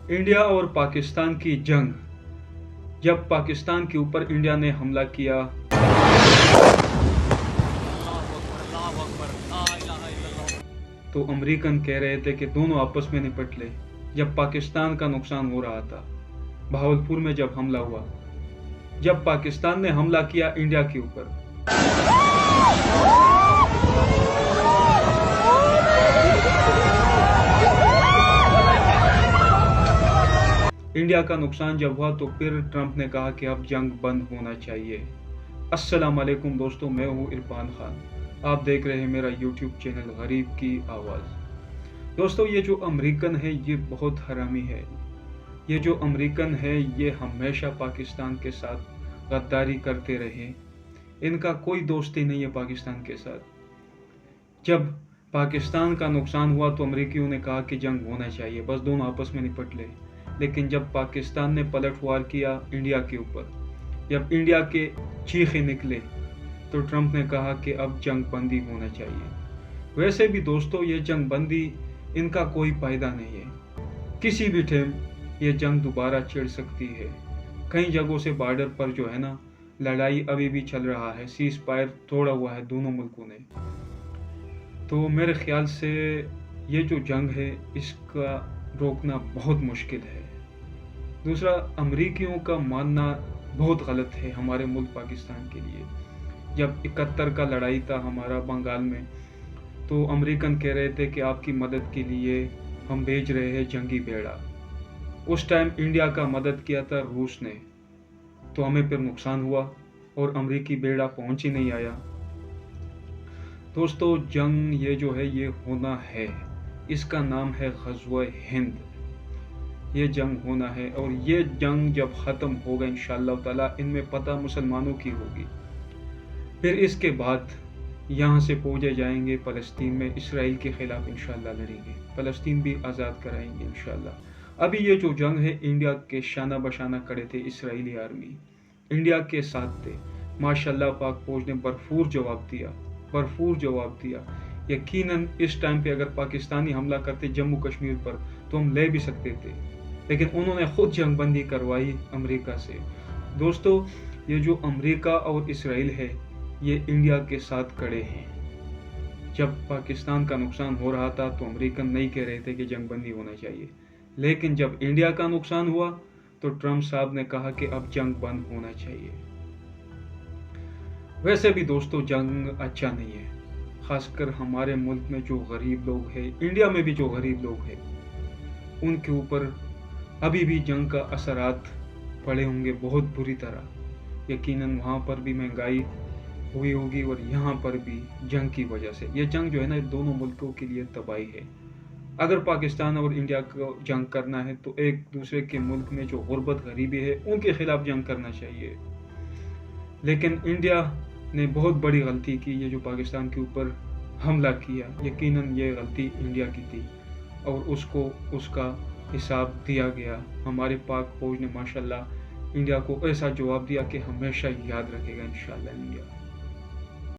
India और पाकिस्तान की जंग। जब पाकिस्तान के ऊपर इंडिया ने हमला किया तो अमेरिकन कह रहे थे कि दोनों आपस में निपट ले। जब पाकिस्तान का नुकसान हो रहा था, भावलपुर में जब हमला हुआ, जब पाकिस्तान ने हमला किया इंडिया के ऊपर, इंडिया का नुकसान जब हुआ तो फिर ट्रंप ने कहा कि अब जंग बंद होना चाहिए। अस्सलाम वालेकुम दोस्तों, मैं हूँ इरफान खान। आप देख रहे हैं मेरा यूट्यूब चैनल गरीब की आवाज़। दोस्तों, ये जो अमेरिकन है ये बहुत हरामी है। ये जो अमेरिकन है ये हमेशा पाकिस्तान के साथ गद्दारी करते रहे। इनका कोई दोस्ती नहीं है पाकिस्तान के साथ। जब पाकिस्तान का नुकसान हुआ तो अमेरिकियों ने कहा कि जंग होना चाहिए, बस दोनों आपस में निपट ले। लेकिन जब पाकिस्तान ने पलटवार किया इंडिया के ऊपर, जब इंडिया के चीखे निकले, तो ट्रंप ने कहा कि अब जंग बंदी होना चाहिए। वैसे भी दोस्तों, ये जंग बंदी इनका कोई फायदा नहीं है। किसी भी टाइम ये जंग दोबारा छिड़ सकती है। कई जगहों से बॉर्डर पर जो है ना, लड़ाई अभी भी चल रहा है। सीज फायर तोड़ा हुआ है दोनों मुल्कों ने। तो मेरे ख्याल से ये जो जंग है इसका रोकना बहुत मुश्किल है। दूसरा, अमरीकियों का मानना बहुत गलत है हमारे मुल्क पाकिस्तान के लिए। जब 71 का लड़ाई था हमारा बंगाल में, तो अमरीकन कह रहे थे कि आपकी मदद के लिए हम भेज रहे हैं जंगी बेड़ा। उस टाइम इंडिया का मदद किया था रूस ने, तो हमें फिर नुकसान हुआ और अमरीकी बेड़ा पहुंच ही नहीं आया। दोस्तों, जंग ये जो है ये होना है। इसका नाम है ग़ज़वा हिंद। ये जंग होना है और ये जंग जब ख़त्म होगा इंशाअल्लाह ताला, इनमें पता मुसलमानों की होगी। फिर इसके बाद यहाँ से फौजें जाएंगे फ़लस्तीन में, इसराइल के ख़िलाफ़ इंशाअल्लाह लड़ेंगे, फ़लस्तीन भी आज़ाद कराएंगे इंशाअल्लाह। अभी ये जो जंग है, इंडिया के शाना बशाना खड़े थे इस्राएली आर्मी, इंडिया के साथ थे। माशाअल्लाह पाक फौज ने भरपूर जवाब दिया। यकीनन इस टाइम पे अगर पाकिस्तानी हमला करते जम्मू कश्मीर पर तो हम ले भी सकते थे, लेकिन उन्होंने खुद जंग बंदी करवाई अमेरिका से। दोस्तों, ये जो अमेरिका और इसराइल है ये इंडिया के साथ खड़े हैं। जब पाकिस्तान का नुकसान हो रहा था तो अमेरिकन नहीं कह रहे थे कि जंग बंदी होना चाहिए, लेकिन जब इंडिया का नुकसान हुआ तो ट्रंप साहब ने कहा कि अब जंग बंद होना चाहिए। वैसे भी दोस्तों, जंग अच्छा नहीं है। खासकर हमारे मुल्क में जो गरीब लोग हैं, इंडिया में भी जो गरीब लोग हैं, उनके ऊपर अभी भी जंग का असरात पड़े होंगे बहुत बुरी तरह। यकीनन वहाँ पर भी महंगाई हुई होगी और यहाँ पर भी जंग की वजह से। ये जंग जो है ना, दोनों मुल्कों के लिए तबाही है। अगर पाकिस्तान और इंडिया को जंग करना है तो एक दूसरे के मुल्क में जो गुर्बत गरीबी है उनके खिलाफ जंग करना चाहिए। लेकिन इंडिया ने बहुत बड़ी गलती की, ये जो पाकिस्तान के ऊपर हमला किया। यकीनन ये गलती इंडिया की थी और उसको उसका हिसाब दिया गया। हमारे पाक फौज ने माशाल्लाह इंडिया को ऐसा जवाब दिया कि हमेशा याद रखेगा इंशाअल्लाह इंडिया।